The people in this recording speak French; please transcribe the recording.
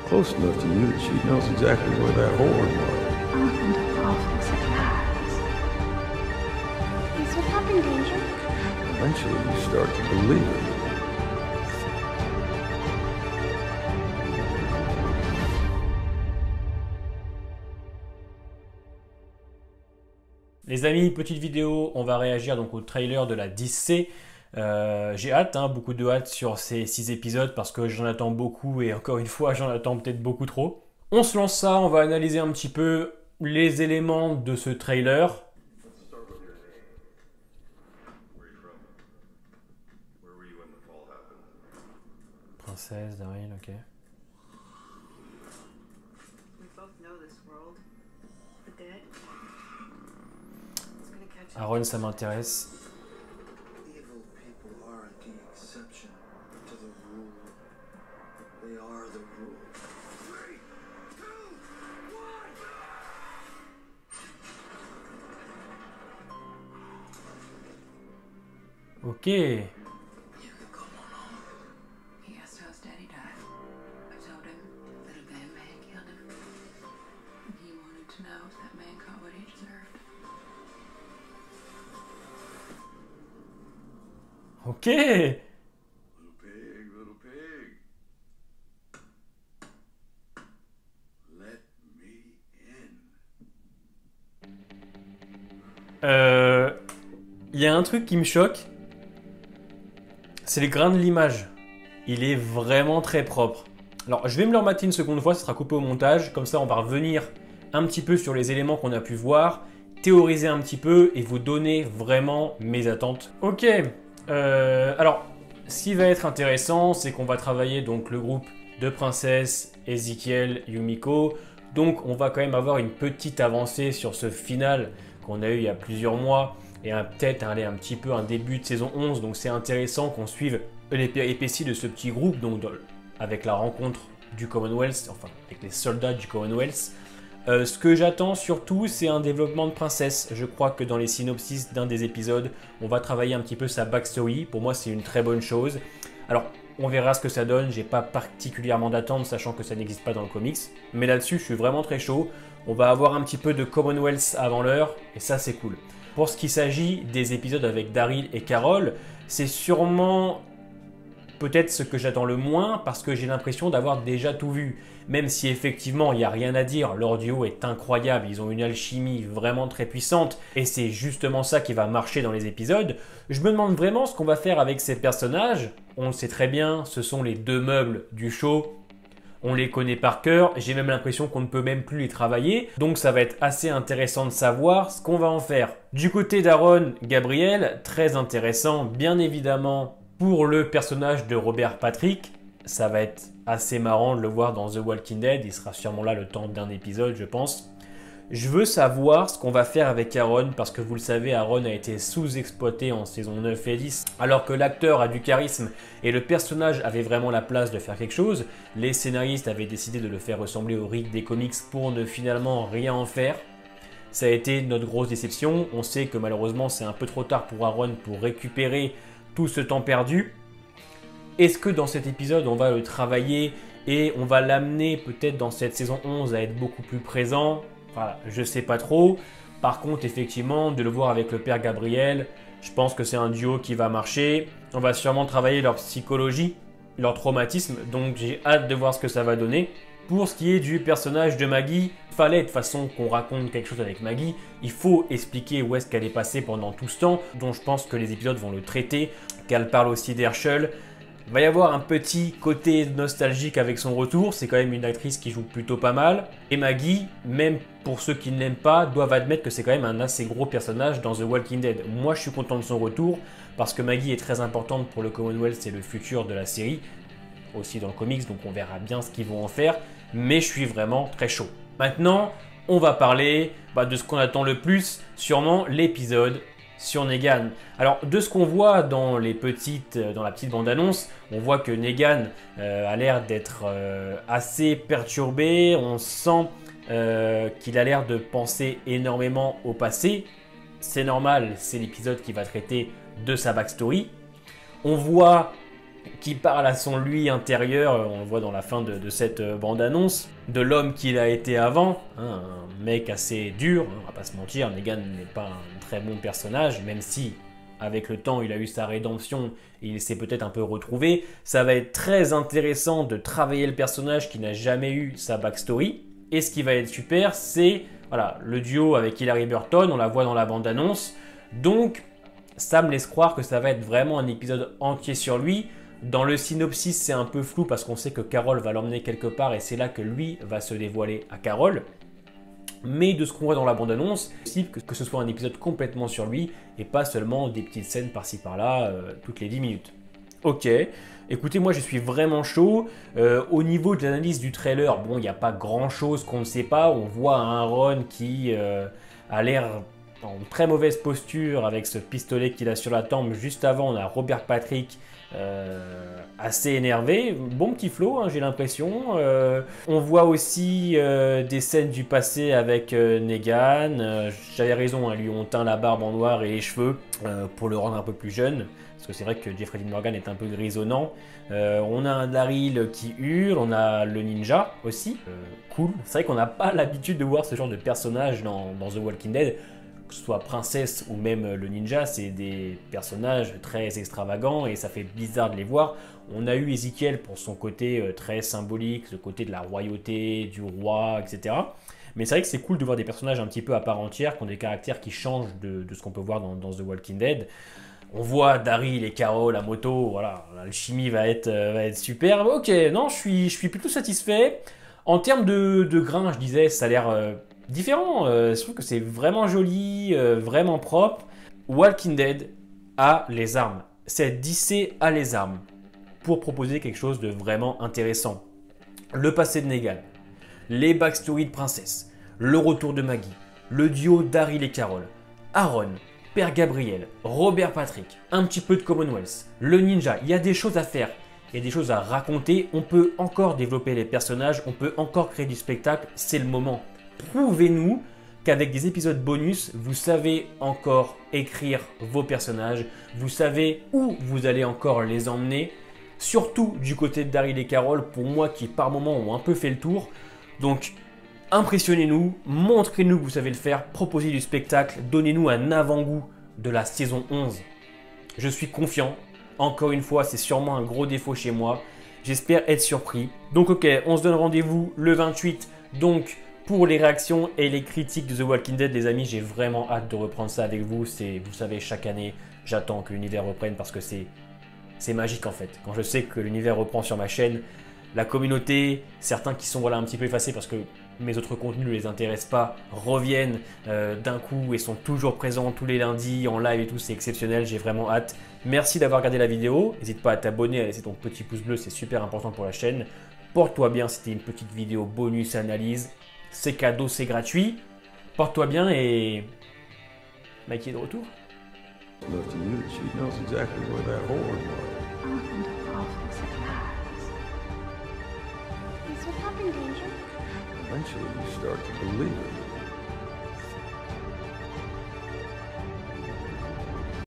close enough to you that she knows exactly where that horn was. And awful surprise. Is what happened, Danger? Eventually, you start to believe it. Les amis, petite vidéo, on va réagir donc au trailer de la 10C. J'ai hâte, beaucoup de hâte sur ces 6 épisodes parce que j'en attends beaucoup et encore une fois, j'en attends peut-être beaucoup trop. On se lance ça, on va analyser un petit peu les éléments de ce trailer. Princesse, Daryl, ok. Aaron, ça m'intéresse. Ok. Ok. Little pig. Let me in. Il y a un truc qui me choque, c'est le grain de l'image. Il est vraiment très propre. Alors, je vais me le remater une seconde fois, ça sera coupé au montage. Comme ça, on va revenir un petit peu sur les éléments qu'on a pu voir, théoriser un petit peu et vous donner vraiment mes attentes. Ok. Alors, ce qui va être intéressant, c'est qu'on va travailler donc le groupe de Princesse, Ezekiel, Yumiko. Donc, on va quand même avoir une petite avancée sur ce final qu'on a eu il y a plusieurs mois et peut-être aller un petit peu un début de saison 11. Donc, c'est intéressant qu'on suive les péripéties de ce petit groupe, donc avec la rencontre du Commonwealth, enfin avec les soldats du Commonwealth. Ce que j'attends surtout, c'est un développement de Princesse. Je crois que dans les synopsis d'un des épisodes, on va travailler un petit peu sa backstory. Pour moi, c'est une très bonne chose. Alors, on verra ce que ça donne. J'ai pas particulièrement d'attente, sachant que ça n'existe pas dans le comics. Mais là-dessus, je suis vraiment très chaud. On va avoir un petit peu de Commonwealth avant l'heure, et ça, c'est cool. Pour ce qui s'agit des épisodes avec Daryl et Carol, c'est sûrement peut-être ce que j'attends le moins parce que j'ai l'impression d'avoir déjà tout vu. Même si effectivement il n'y a rien à dire, leur duo est incroyable, ils ont une alchimie vraiment très puissante et c'est justement ça qui va marcher dans les épisodes. Je me demande vraiment ce qu'on va faire avec ces personnages. On le sait très bien, ce sont les deux meubles du show. On les connaît par cœur, j'ai même l'impression qu'on ne peut même plus les travailler. Donc ça va être assez intéressant de savoir ce qu'on va en faire. Du côté d'Aaron, Gabriel, très intéressant bien évidemment. Pour le personnage de Robert Patrick, ça va être assez marrant de le voir dans The Walking Dead. Il sera sûrement là le temps d'un épisode, je pense. Je veux savoir ce qu'on va faire avec Aaron, parce que vous le savez, Aaron a été sous-exploité en saison 9 et 10. Alors que l'acteur a du charisme et le personnage avait vraiment la place de faire quelque chose, les scénaristes avaient décidé de le faire ressembler au Rick des comics pour ne finalement rien en faire. Ça a été notre grosse déception. On sait que malheureusement, c'est un peu trop tard pour Aaron pour récupérer tout ce temps perdu. Est-ce que dans cet épisode on va le travailler et on va l'amener peut-être dans cette saison 11 à être beaucoup plus présent? Voilà, je sais pas trop. Par contre, effectivement, de le voir avec le père Gabriel, je pense que c'est un duo qui va marcher. On va sûrement travailler leur psychologie, leur traumatisme, donc j'ai hâte de voir ce que ça va donner. Pour ce qui est du personnage de Maggie, il fallait de toute façon qu'on raconte quelque chose avec Maggie. Il faut expliquer où est-ce qu'elle est passée pendant tout ce temps, dont je pense que les épisodes vont le traiter, qu'elle parle aussi d'Herschel. Il va y avoir un petit côté nostalgique avec son retour, c'est quand même une actrice qui joue plutôt pas mal. Et Maggie, même pour ceux qui ne l'aiment pas, doivent admettre que c'est quand même un assez gros personnage dans The Walking Dead. Moi je suis content de son retour, parce que Maggie est très importante pour le Commonwealth et le futur de la série, aussi dans le comics, donc on verra bien ce qu'ils vont en faire. Mais je suis vraiment très chaud. Maintenant, on va parler de ce qu'on attend le plus, sûrement l'épisode sur Negan. Alors, de ce qu'on voit dans la petite bande-annonce, on voit que Negan a l'air d'être assez perturbé. On sent qu'il a l'air de penser énormément au passé. C'est normal, c'est l'épisode qui va traiter de sa backstory. On voit qui parle à son lui intérieur, on le voit dans la fin de cette bande-annonce, de l'homme qu'il a été avant, hein, un mec assez dur, hein, on va pas se mentir, Negan n'est pas un très bon personnage, même si avec le temps il a eu sa rédemption et il s'est peut-être un peu retrouvé. Ça va être très intéressant de travailler le personnage qui n'a jamais eu sa backstory, et ce qui va être super, c'est voilà, le duo avec Hilary Burton, on la voit dans la bande-annonce, donc ça me laisse croire que ça va être vraiment un épisode entier sur lui. Dans le synopsis, c'est un peu flou parce qu'on sait que Carol va l'emmener quelque part et c'est là que lui va se dévoiler à Carol. Mais de ce qu'on voit dans la bande-annonce, c'est possible que ce soit un épisode complètement sur lui et pas seulement des petites scènes par-ci par-là toutes les 10 minutes. Ok, écoutez, moi je suis vraiment chaud. Au niveau de l'analyse du trailer, bon, il n'y a pas grand-chose qu'on ne sait pas. On voit un Ron qui a l'air en très mauvaise posture avec ce pistolet qu'il a sur la tempe. Juste avant, on a Robert Patrick assez énervé, bon petit flow, hein, j'ai l'impression. On voit aussi des scènes du passé avec Negan. J'avais raison, hein, lui on teint la barbe en noir et les cheveux pour le rendre un peu plus jeune, parce que c'est vrai que Jeffrey Dean Morgan est un peu grisonnant. On a un Daryl qui hurle, on a le ninja aussi, cool. C'est vrai qu'on n'a pas l'habitude de voir ce genre de personnage dans The Walking Dead. Que ce soit Princesse ou même le ninja, c'est des personnages très extravagants et ça fait bizarre de les voir. On a eu Ezekiel pour son côté très symbolique, ce côté de la royauté, du roi, etc. Mais c'est vrai que c'est cool de voir des personnages un petit peu à part entière, qui ont des caractères qui changent de ce qu'on peut voir dans The Walking Dead. On voit Daryl et Carol à moto, voilà, l'alchimie va être superbe. Ok, non, je suis plutôt satisfait. En termes de grain, je disais, ça a l'air différent. Je trouve que c'est vraiment joli, vraiment propre. Walking Dead a les armes. Cette DC a les armes pour proposer quelque chose de vraiment intéressant. Le passé de Negan, les backstories de Princesse, le retour de Maggie, le duo Daryl et Carol, Aaron, Père Gabriel, Robert Patrick, un petit peu de Commonwealth, le ninja, il y a des choses à faire. Il y a des choses à raconter, on peut encore développer les personnages, on peut encore créer du spectacle, c'est le moment. Prouvez-nous qu'avec des épisodes bonus, vous savez encore écrire vos personnages, vous savez où vous allez encore les emmener, surtout du côté de Daryl et Carol, pour moi qui par moments ont un peu fait le tour. Donc impressionnez-nous, montrez-nous que vous savez le faire, proposez du spectacle, donnez-nous un avant-goût de la saison 11. Je suis confiant. Encore une fois, c'est sûrement un gros défaut chez moi. J'espère être surpris. Donc ok, on se donne rendez-vous le 28. Donc pour les réactions et les critiques de The Walking Dead, les amis, j'ai vraiment hâte de reprendre ça avec vous. Vous savez, chaque année, j'attends que l'univers reprenne parce que c'est magique en fait. Quand je sais que l'univers reprend sur ma chaîne, la communauté, certains qui sont un petit peu effacés parce que mes autres contenus ne les intéressent pas, reviennent d'un coup et sont toujours présents tous les lundis en live et tout, c'est exceptionnel, j'ai vraiment hâte. Merci d'avoir regardé la vidéo, n'hésite pas à t'abonner, à laisser ton petit pouce bleu, c'est super important pour la chaîne. Porte-toi bien, c'était une petite vidéo bonus analyse, c'est cadeau, c'est gratuit. Porte-toi bien et Mikey est de retour. Enough to you that she knows exactly where that horn was. I want them to profit at last. Is what happened, Danger? Eventually, you start to believe it.